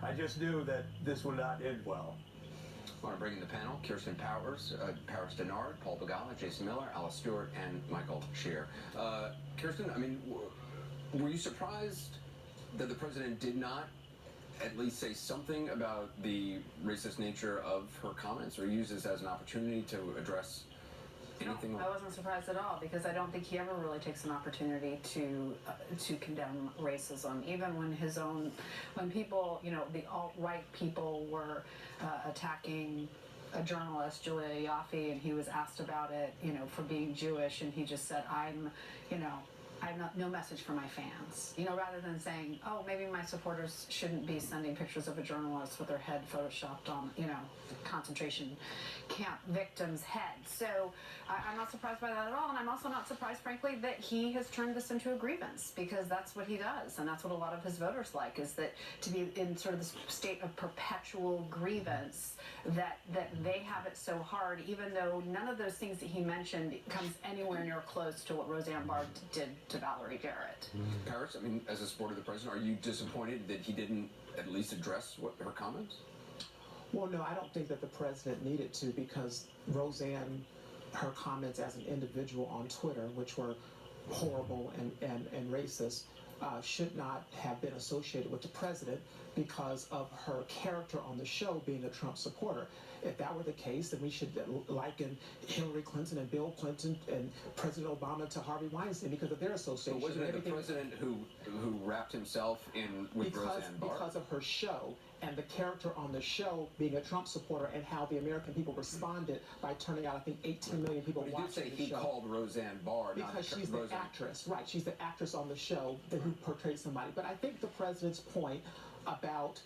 I just knew that this would not end well. I want to bring in the panel: Kirsten Powers, Paris Denard, Paul Begala, Jason Miller, Alice Stewart, and Michael Scheer. Kirsten, I mean, were you surprised that the president did not at least say something about the racist nature of her comments, or use this as an opportunity to address anything? No, I wasn't surprised at all, because I don't think he ever really takes an opportunity to condemn racism. Even when people, the alt-right people were attacking a journalist, Julia Yaffe, and he was asked about it, for being Jewish, and he just said, I have no message for my fans. Rather than saying, oh, maybe my supporters shouldn't be sending pictures of a journalist with their head photoshopped on, concentration camp victim's head. So I'm not surprised by that at all. And I'm also not surprised, frankly, that he has turned this into a grievance, because that's what he does. And that's what a lot of his voters like, is that to be in sort of this state of perpetual grievance, that they have it so hard, even though none of those things that he mentioned comes anywhere near close to what Roseanne Barr did to Valerie Jarrett. Paris, I mean, as a supporter of the president, are you disappointed that he didn't at least address her comments? Well, no, I don't think that the president needed to, because Roseanne, her comments as an individual on Twitter, which were horrible and racist, should not have been associated with the president because of her character on the show being a Trump supporter. If that were the case, then we should liken Hillary Clinton and Bill Clinton and President Obama to Harvey Weinstein because of their association. So wasn't it the president who wrapped himself in with Roseanne Barr? Because of her show and the character on the show being a Trump supporter, and how the American people responded by turning out, I think, 18 million people watching the show. But he did say he called Roseanne Barr, because she's the actress, right? She's the actress on the show who portrays somebody. But I think the president's point about,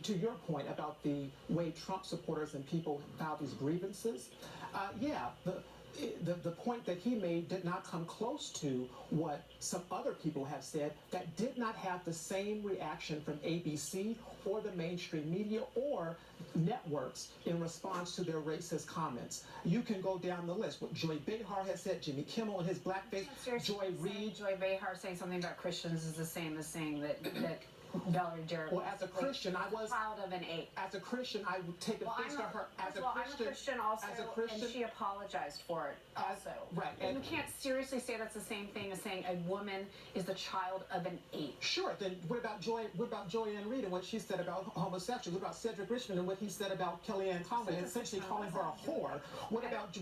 to your point about the way Trump supporters and people file these grievances, the point that he made did not come close to what some other people have said that did not have the same reaction from ABC or the mainstream media or networks in response to their racist comments. You can go down the list. What Joy Behar has said, Jimmy Kimmel and his blackface, Joy Reid. Joy Behar saying something about Christians is the same as saying that Valerie Jarrett. Well, as a Christian, I was child of an ape. As a Christian, I would take offense to her. I'm a Christian also, and she apologized for it also. Right. And you can't seriously say that's the same thing as saying a woman is the child of an ape. Sure. Then what about Joyanne Reid and what she said about homosexuals? What about Cedric Richmond and what he said about Kellyanne Conway, essentially calling her a whore? What about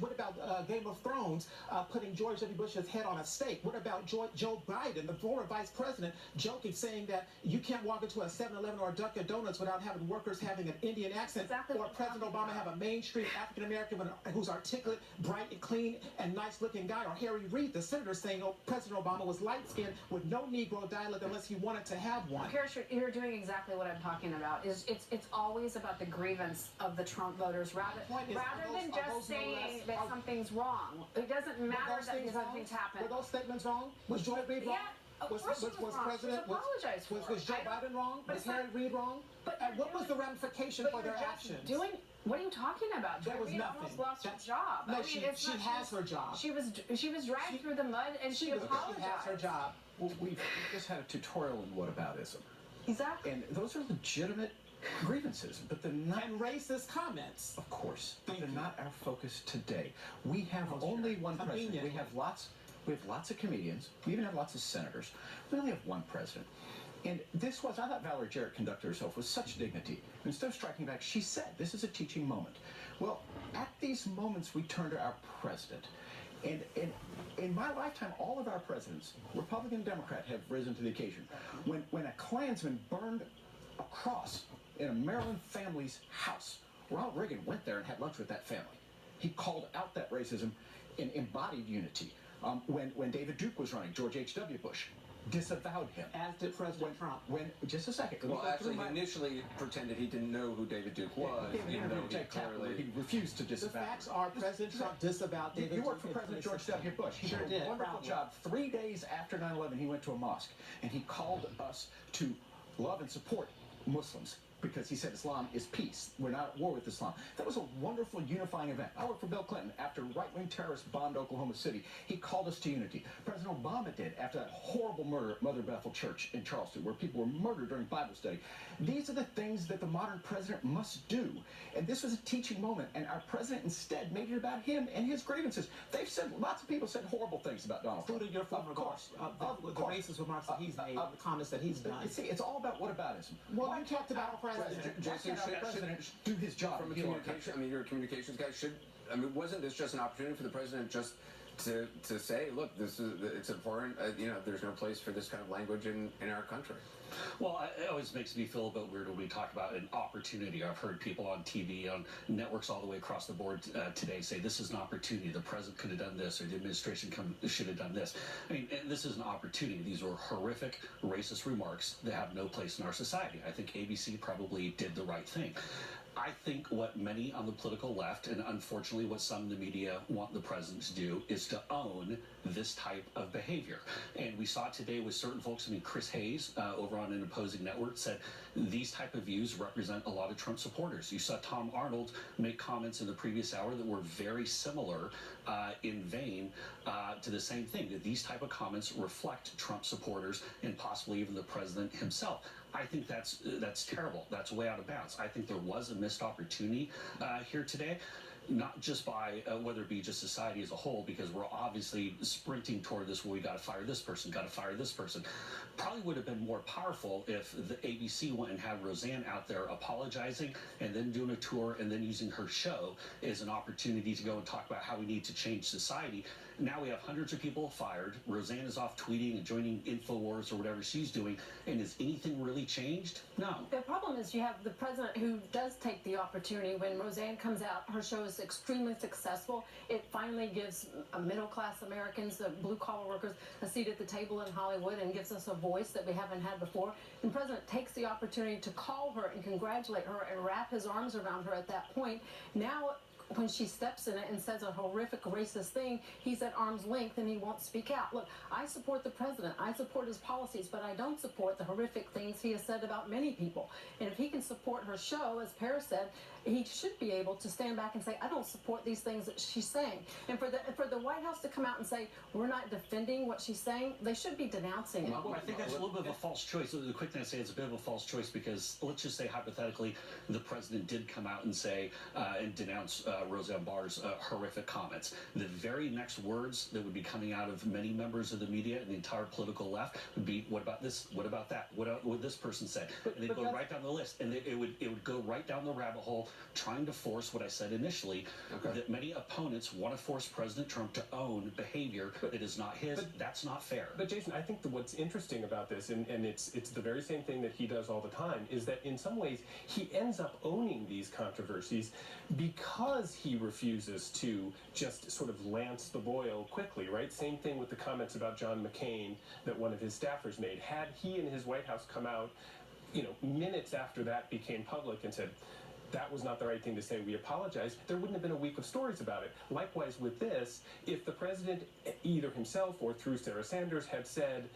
Game of Thrones putting George W. Bush's head on a stake? What about Joe Biden, the former vice president, joking, saying that you can't walk into a 7-Eleven or a Dunkin' Donuts without having workers having an Indian accent, or President Obama have a mainstream African American who's articulate, bright and clean and nice looking guy, or Harry Reid, the senator, saying, oh, President Obama was light skinned with no Negro dialect unless he wanted to have one. You're doing exactly what I'm talking about. It's always about the grievance of the Trump voters rather than just saying that something's wrong. It doesn't matter that these other things happen. Were those statements wrong? Was Joy Reid wrong? Yeah. Was Joe Biden wrong? Was Harry Reid wrong? What was the ramification for their actions? What are you talking about? There was nothing. Almost lost her job. No, she has her job. She was dragged through the mud, and she apologized. She has her job. Well, we've just had a tutorial in whataboutism. Exactly. And those are legitimate grievances, but they're not... And racist comments. Of course. But they're not our focus today. We have only one president. We have lots of comedians. We even have lots of senators. We only have one president. And I thought Valerie Jarrett conducted herself with such dignity. Instead of striking back, she said, this is a teaching moment. Well, at these moments, we turn to our president. And in my lifetime, all of our presidents, Republican and Democrat, have risen to the occasion. When a Klansman burned a cross in a Maryland family's house, Ronald Reagan went there and had lunch with that family. He called out that racism and embodied unity. When David Duke was running, George H.W. Bush disavowed him. As did President Trump. Just a second. Well, actually, he initially pretended he didn't know who David Duke was. Even though he refused to disavow. The facts are President Trump disavowed David Duke. You worked for President George W. Bush. He sure did a wonderful job. 3 days after 9/11, he went to a mosque, and he called us to love and support Muslims. because he said Islam is peace. We're not at war with Islam. That was a wonderful unifying event. I worked for Bill Clinton. After right-wing terrorists bombed Oklahoma City, he called us to unity. President Obama did after that horrible murder at Mother Bethel Church in Charleston, where people were murdered during Bible study. These are the things that the modern president must do. And this was a teaching moment, and our president instead made it about him and his grievances. They've said, lots of people said horrible things about Donald Trump. Including your former course, the racist remarks that he's made, the comments that he's done. See, it's all about whataboutism. Well, you talked about our president. Jason, should do his job. From a communication, I mean, you're a communications guy. Wasn't this just an opportunity for the president just to say, look, it's important. There's no place for this kind of language in our country. Well, it always makes me feel a bit weird when we talk about an opportunity. I've heard people on TV, on networks all the way across the board today say this is an opportunity. The president could have done this, or the administration should have done this. I mean, this is an opportunity. These were horrific, racist remarks that have no place in our society. I think ABC probably did the right thing. I think what many on the political left, and unfortunately what some in the media want the president to do, is to own this type of behavior. And we saw today with certain folks, I mean, Chris Hayes over on an opposing network said these type of views represent a lot of Trump supporters. You saw Tom Arnold make comments in the previous hour that were very similar in vein to the same thing, that these type of comments reflect Trump supporters and possibly even the president himself. I think that's terrible. That's way out of bounds. I think there was a missed opportunity here today, not just by whether it be just society as a whole, because we're obviously sprinting toward this where we got to fire this person, got to fire this person. Probably would have been more powerful if the ABC went and had Roseanne out there apologizing and then doing a tour and then using her show as an opportunity to go and talk about how we need to change society. Now we have hundreds of people fired. Roseanne is off tweeting and joining InfoWars or whatever she's doing. And has anything really changed? No. The problem is you have the president who does take the opportunity. When Roseanne comes out, her show is extremely successful. It finally gives middle-class Americans, the blue-collar workers, a seat at the table in Hollywood and gives us a voice that we haven't had before. And the president takes the opportunity to call her and congratulate her and wrap his arms around her at that point. Now, when she steps in it and says a horrific racist thing, he's at arm's length and he won't speak out. Look, I support the president. I support his policies, but I don't support the horrific things he has said about many people. And if he can support her show, as Paris said, he should be able to stand back and say, I don't support these things that she's saying. And for the White House to come out and say, we're not defending what she's saying, they should be denouncing it. Well, I think that's a little bit of a false choice. The quick thing I say, it's a bit of a false choice because let's just say hypothetically the president did come out and say and denounce Roseanne Barr's horrific comments. The very next words that would be coming out of many members of the media and the entire political left would be, what about this? What about that? What would this person say? And they'd go right down the list, and it would go right down the rabbit hole, trying to force what I said initially, that many opponents want to force President Trump to own behavior that is not his. That's not fair. But Jason, I think what's interesting about this, and it's the very same thing that he does all the time, is that in some ways he ends up owning these controversies because he refuses to just sort of lance the boil quickly, right? Same thing with the comments about John McCain that one of his staffers made. Had he and his White House come out, minutes after that became public and said, that was not the right thing to say, we apologize, there wouldn't have been a week of stories about it. Likewise with this, if the president, either himself or through Sarah Sanders, had said,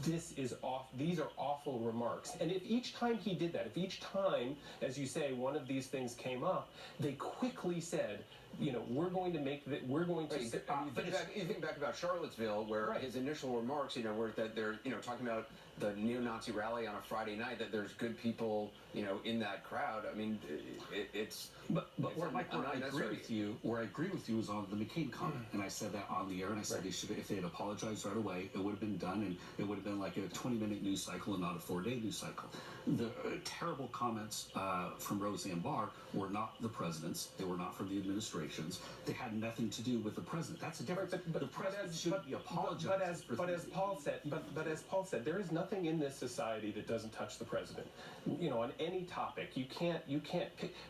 these are awful remarks. And if each time he did that, if each time, as you say, one of these things came up, they quickly said, we're going to make that, we're going to... You think back about Charlottesville, where his initial remarks, were that they're, talking about the neo-Nazi rally on a Friday night, that there's good people, in that crowd. I mean, it's... But where I agree with you is on the McCain comment, and I said that on the air, and I said if they had apologized right away, it would have been done, and it would have been like a 20-minute news cycle and not a 4-day news cycle. The terrible comments from Roseanne Barr were not the president's, they were not from the administrations, they had nothing to do with the president. That's a difference. The president should be apologizing. But as Paul said, there is nothing in this society that doesn't touch the president. On any topic, you can't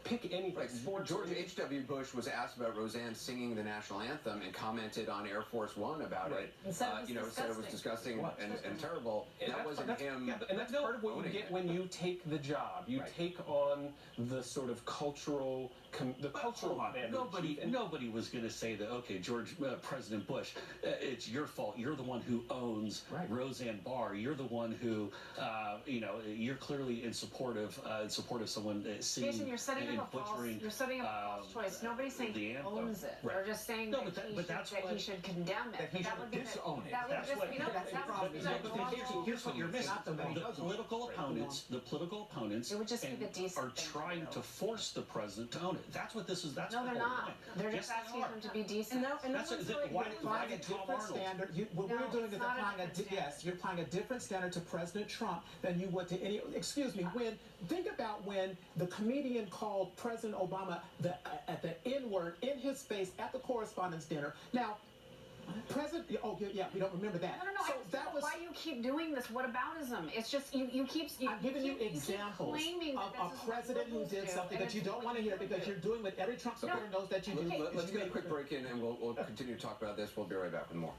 pick any. George H.W. Bush was asked about Roseanne singing the national anthem and commented on Air Force One about it. Said it was disgusting and terrible. That wasn't him. Yeah, and that's part of what you get when you take the job. You take on the sort of cultural, No, nobody was going to say that. Okay, President Bush, it's your fault. You're the one who owns Roseanne Barr. You're the one who, you're clearly in support of someone singing Jason, you're setting and up a butchering. false. You're setting up a false choice. Nobody's saying he owns it. Right. They're just saying No, that but he should condemn it. That he That should would be disown it. That would That's just what- be Here's what you're missing. The political opponents It would just be the decent are thing to trying do. to force the president to own it. That's what this is. That's No, the they're whole not. point. They're Yes, just asking they are. him to be decent. That's why did Tom Different Arnold? standard. What No, we're doing it's is not a applying different standard. yes, you're applying a different standard to President Trump than you would to any. Excuse me. Think about when the comedian called President Obama at the N-word in his face at the Correspondents' Dinner. Now, President. Oh yeah, we don't remember that. No. So that was. Why you keep doing this? Whataboutism? It's just you keep. I'm giving you examples of a president who did something that you don't want to hear because you're doing what every Trump supporter knows that you do. Let's get a quick break in, and we'll continue to talk about this. We'll be right back with more.